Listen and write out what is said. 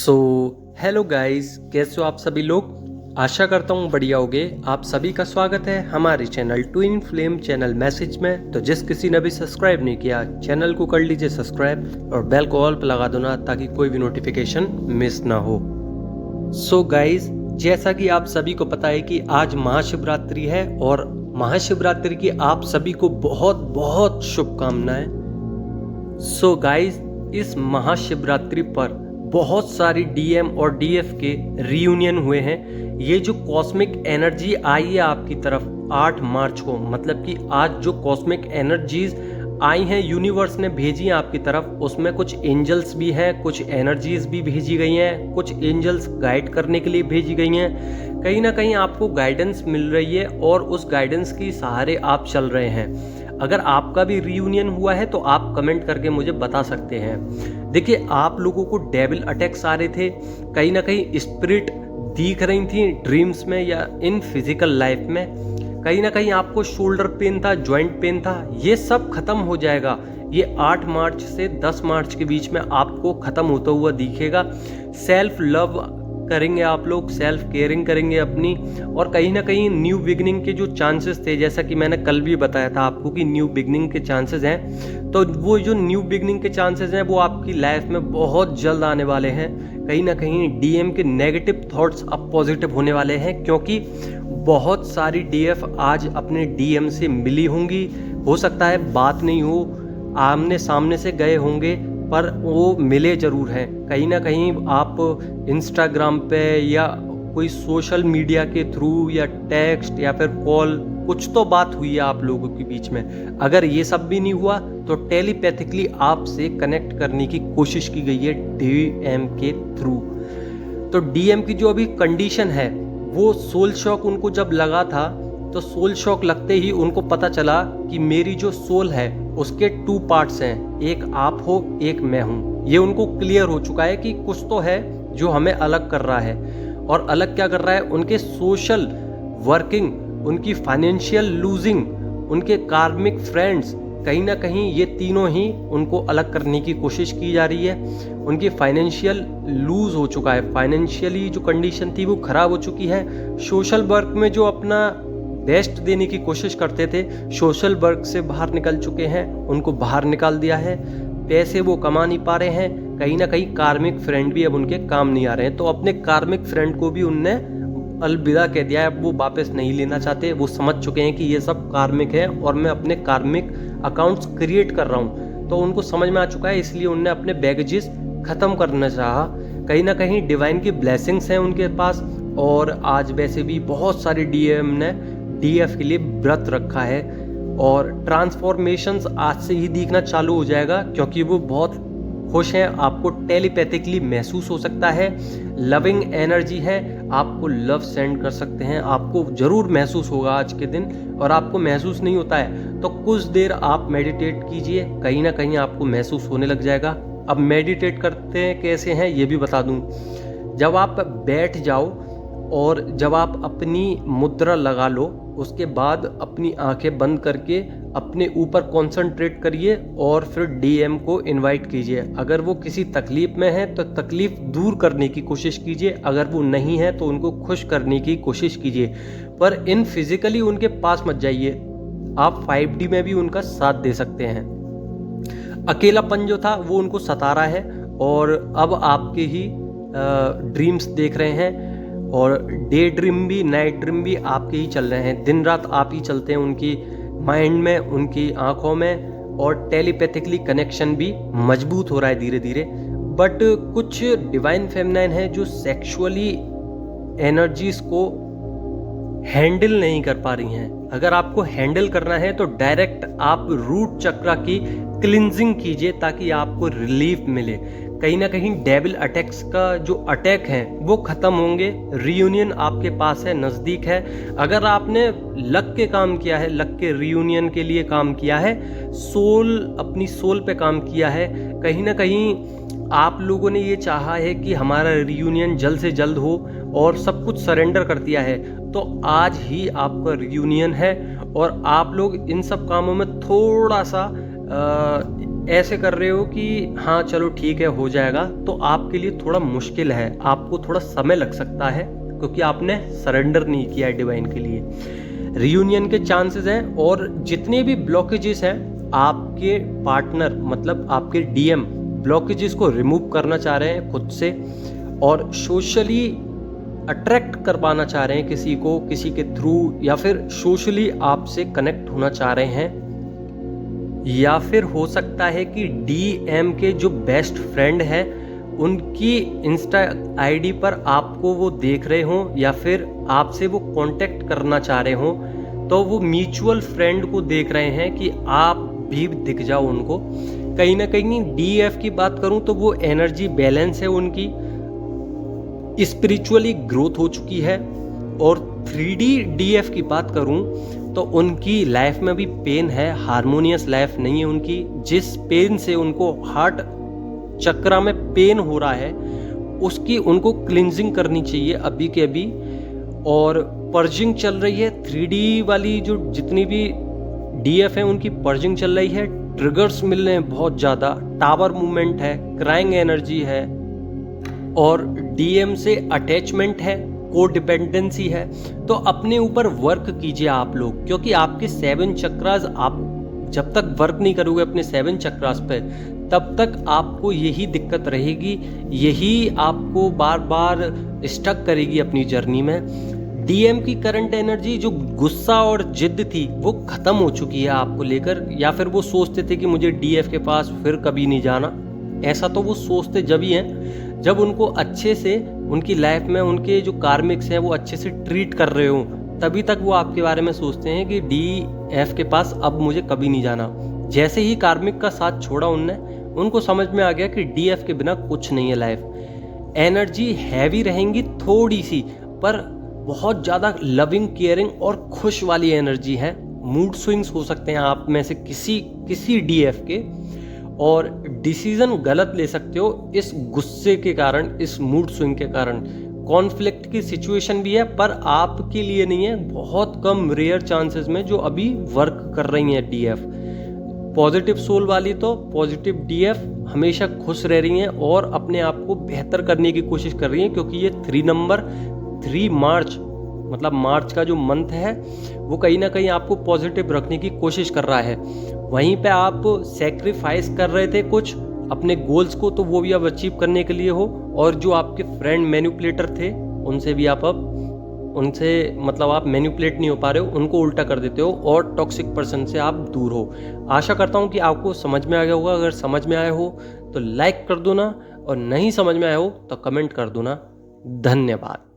So hello guys, कैसे हो आप सभी लोग। आशा करता हूँ बढ़िया होगे। आप सभी का स्वागत है हमारे channel twin flame channel message में। तो जिस किसी ने भी सब्सक्राइब नहीं किया चैनल को कर लीजिए सब्सक्राइब और बेल को ऑल पर लगा दो ना, ताकि कोई भी नोटिफिकेशन मिस ना हो। सो गाइस, जैसा कि आप सभी को पता है कि आज महाशिवरात्रि है और महाशिवरात्रि की आप सभी को बहुत बहुत शुभकामनाएं। सो गाइस, इस महाशिवरात्रि पर बहुत सारी डीएम और डीएफ के रियूनियन हुए हैं। ये जो कॉस्मिक एनर्जी आई है आपकी तरफ 8 मार्च को, मतलब कि आज जो कॉस्मिक एनर्जीज आई हैं यूनिवर्स ने भेजी हैं आपकी तरफ, उसमें कुछ एंजल्स भी हैं, कुछ एनर्जीज भी भेजी गई हैं, कुछ एंजल्स गाइड करने के लिए भेजी गई हैं। कहीं ना कहीं आपको गाइडेंस मिल रही है और उस गाइडेंस के सहारे आप चल रहे हैं। अगर आपका भी रियूनियन हुआ है तो आप कमेंट करके मुझे बता सकते हैं। देखिए, आप लोगों को डेविल अटैक्स आ रहे थे, कहीं ना कहीं स्पिरिट दिख रही थी ड्रीम्स में या इन फिजिकल लाइफ में, कहीं ना कहीं आपको शोल्डर पेन था, जॉइंट पेन था, ये सब खत्म हो जाएगा। ये 8 मार्च से 10 मार्च के बीच में आपको खत्म होता हुआ दिखेगा। सेल्फ लव करेंगे आप लोग, सेल्फ केयरिंग करेंगे अपनी, और कहीं ना कहीं न्यू बिगनिंग के जो चांसेस थे, जैसा कि मैंने कल भी बताया था आपको कि न्यू बिगनिंग के चांसेस हैं, तो वो जो न्यू बिगनिंग के चांसेस हैं वो आपकी लाइफ में बहुत जल्द आने वाले हैं। कहीं ना कहीं डीएम के नेगेटिव थॉट्स अब पॉजिटिव होने वाले हैं, क्योंकि बहुत सारी डीएफ आज अपने डीएम से मिली होंगी। हो सकता है बात नहीं हो, आमने सामने से गए होंगे, पर वो मिले जरूर हैं। कहीं ना कहीं आप इंस्टाग्राम पे या कोई सोशल मीडिया के थ्रू या टेक्स्ट या फिर कॉल, कुछ तो बात हुई है आप लोगों के बीच में। अगर ये सब भी नहीं हुआ तो टेलीपैथिकली आपसे कनेक्ट करने की कोशिश की गई है डीएम के थ्रू। तो डीएम की जो अभी कंडीशन है, वो सोल शॉक उनको जब लगा था, तो सोल शॉक लगते ही उनको पता चला कि मेरी जो सोल है उसके 2 पार्ट्स हैं, एक आप हो, एक मैं हूं। ये उनको क्लियर हो चुका है कि कुछ तो है जो हमें अलग कर रहा है। और अलग क्या कर रहा है? उनके सोशल वर्किंग, उनकी फाइनेंशियल लूजिंग, उनके कार्मिक फ्रेंड्स, कहीं ना कहीं ये तीनों ही उनको अलग करने की कोशिश की जा रही है। उनकी फाइनेंशियल लूज हो चुका है, फाइनेंशियली जो कंडीशन थी वो खराब हो चुकी है। सोशल वर्क में जो अपना बेस्ट देने की कोशिश करते थे, सोशल वर्क से बाहर निकल चुके हैं, उनको बाहर निकाल दिया है। पैसे वो कमा नहीं पा रहे हैं, कहीं ना कहीं कार्मिक फ्रेंड भी अब उनके काम नहीं आ रहे हैं, तो अपने कार्मिक फ्रेंड को भी उनने अलविदा कह दिया है। अब वो वापस नहीं लेना चाहते, वो समझ चुके हैं कि ये सब कार्मिक है और मैं अपने कार्मिक अकाउंट्स क्रिएट कर रहा हूँ, तो उनको समझ में आ चुका है, इसलिए उनने अपने बैगेजेस खत्म करना चाहा। कहीं ना कहीं डिवाइन की ब्लेसिंग्स हैं उनके पास, और आज वैसे भी बहुत सारी डीएम ने डीएफ के लिए व्रत रखा है, और ट्रांसफॉर्मेशंस आज से ही दिखना चालू हो जाएगा, क्योंकि वो बहुत खुश हैं। आपको टेलीपैथिकली महसूस हो सकता है, लविंग एनर्जी है, आपको लव सेंड कर सकते हैं, आपको जरूर महसूस होगा आज के दिन। और आपको महसूस नहीं होता है तो कुछ देर आप मेडिटेट कीजिए, कहीं ना कहीं आपको महसूस होने लग जाएगा। अब मेडिटेट करते हैं कैसे हैं ये भी बता दूं। जब आप बैठ जाओ और जब आप अपनी मुद्रा लगा लो, उसके बाद अपनी आंखें बंद करके अपने ऊपर कंसंट्रेट करिए और फिर डीएम को इनवाइट कीजिए। अगर वो किसी तकलीफ में है तो तकलीफ दूर करने की कोशिश कीजिए, अगर वो नहीं है तो उनको खुश करने की कोशिश कीजिए, पर इन फिजिकली उनके पास मत जाइए। आप 5D में भी उनका साथ दे सकते हैं। अकेलापन जो था वो उनको सता रहा है, और अब आपके ही ड्रीम्स देख रहे हैं, और डे ड्रीम भी नाइट ड्रीम भी आपके ही चल रहे हैं। दिन रात आप ही चलते हैं उनकी माइंड में, उनकी आंखों में, और टेलीपैथिकली कनेक्शन भी मजबूत हो रहा है धीरे धीरे। बट कुछ डिवाइन फेमिनाइन है जो सेक्सुअली एनर्जीज को हैंडल नहीं कर पा रही हैं। अगर आपको हैंडल करना है तो डायरेक्ट आप रूट चक्र की क्लिनजिंग कीजिए, ताकि आपको रिलीफ मिले। कहीं ना कहीं डेविल अटैक्स का जो अटैक है वो खत्म होंगे। रियूनियन आपके पास है, नज़दीक है। अगर आपने लक के काम किया है, लक के रियूनियन के लिए काम किया है, अपनी सोल पे काम किया है, कहीं ना कहीं आप लोगों ने ये चाहा है कि हमारा रियूनियन जल्द से जल्द हो और सब कुछ सरेंडर कर दिया है, तो आज ही आपका रियूनियन है। और आप लोग इन सब कामों में थोड़ा सा ऐसे कर रहे हो कि हाँ चलो ठीक है हो जाएगा, तो आपके लिए थोड़ा मुश्किल है, आपको थोड़ा समय लग सकता है क्योंकि आपने सरेंडर नहीं किया है डिवाइन के लिए। रियूनियन के चांसेस हैं, और जितने भी ब्लॉकेजेस हैं आपके पार्टनर मतलब आपके डीएम ब्लॉकेजेस को रिमूव करना चाह रहे हैं खुद से, और सोशली अट्रैक्ट कर पाना चाह रहे हैं किसी को, किसी के थ्रू, या फिर सोशली आपसे कनेक्ट होना चाह रहे हैं। या फिर हो सकता है कि डीएम के जो बेस्ट फ्रेंड है उनकी इंस्टा आईडी पर आपको वो देख रहे हों, या फिर आपसे वो कांटेक्ट करना चाह रहे हों, तो वो म्यूचुअल फ्रेंड को देख रहे हैं कि आप भी दिख जाओ उनको। कहीं ना कहीं डीएफ की बात करूं तो वो एनर्जी बैलेंस है उनकी, स्पिरिचुअली ग्रोथ हो चुकी है। और 3D डीएफ की बात करूं तो उनकी लाइफ में भी पेन है, हार्मोनियस लाइफ नहीं है उनकी। जिस पेन से उनको हार्ट चक्रा में पेन हो रहा है उसकी उनको क्लिंजिंग करनी चाहिए अभी के अभी, और पर्जिंग चल रही है। 3D वाली जो जितनी भी डीएफ है उनकी पर्जिंग चल रही है, ट्रिगर्स मिल रहे हैं बहुत ज़्यादा, टावर मूवमेंट है, क्राइंग एनर्जी है, और डीएम से अटैचमेंट है, को डिपेंडेंसी है। तो अपने ऊपर वर्क कीजिए आप लोग, क्योंकि आपके 7 चक्रास, आप जब तक वर्क नहीं करोगे अपने 7 चक्रास पे तब तक आपको यही दिक्कत रहेगी, यही आपको बार बार स्टक करेगी अपनी जर्नी में। डीएम की करंट एनर्जी जो गुस्सा और जिद थी वो खत्म हो चुकी है आपको लेकर, या फिर वो सोचते थे कि मुझे डीएफ के पास फिर कभी नहीं जाना। ऐसा तो वो सोचते जब ही हैं जब उनको अच्छे से उनकी लाइफ में उनके जो कार्मिक्स हैं वो अच्छे से ट्रीट कर रहे हो, तभी तक वो आपके बारे में सोचते हैं कि डीएफ के पास अब मुझे कभी नहीं जाना। जैसे ही कार्मिक का साथ छोड़ा उनने, उनको समझ में आ गया कि डीएफ के बिना कुछ नहीं है लाइफ। एनर्जी हैवी रहेंगी थोड़ी सी, पर बहुत ज़्यादा लविंग, केयरिंग और खुश वाली एनर्जी है। मूड स्विंग्स हो सकते हैं आप में से किसी डीएफ के, और डिसीजन गलत ले सकते हो इस गुस्से के कारण, इस मूड स्विंग के कारण। कॉन्फ्लिक्ट की सिचुएशन भी है, पर आपके लिए नहीं है, बहुत कम रेयर चांसेस में जो अभी वर्क कर रही हैं डीएफ। पॉजिटिव सोल वाली तो पॉजिटिव डीएफ हमेशा खुश रह रही हैं और अपने आप को बेहतर करने की कोशिश कर रही हैं, क्योंकि ये 3 मार्च मतलब मार्च का जो मंथ है वो कहीं ना कहीं आपको पॉजिटिव रखने की कोशिश कर रहा है। वहीं पे आप सेक्रीफाइस कर रहे थे कुछ अपने गोल्स को, तो वो भी अब अचीव करने के लिए हो। और जो आपके फ्रेंड मैनिपुलेटर थे उनसे भी आप अब आप मैनिपुलेट नहीं हो पा रहे हो, उनको उल्टा कर देते हो, और टॉक्सिक पर्सन से आप दूर हो। आशा करता हूँ कि आपको समझ में आ गया होगा। अगर समझ में आया हो तो लाइक कर दो ना, और नहीं समझ में आया हो तो कमेंट कर दो ना। धन्यवाद।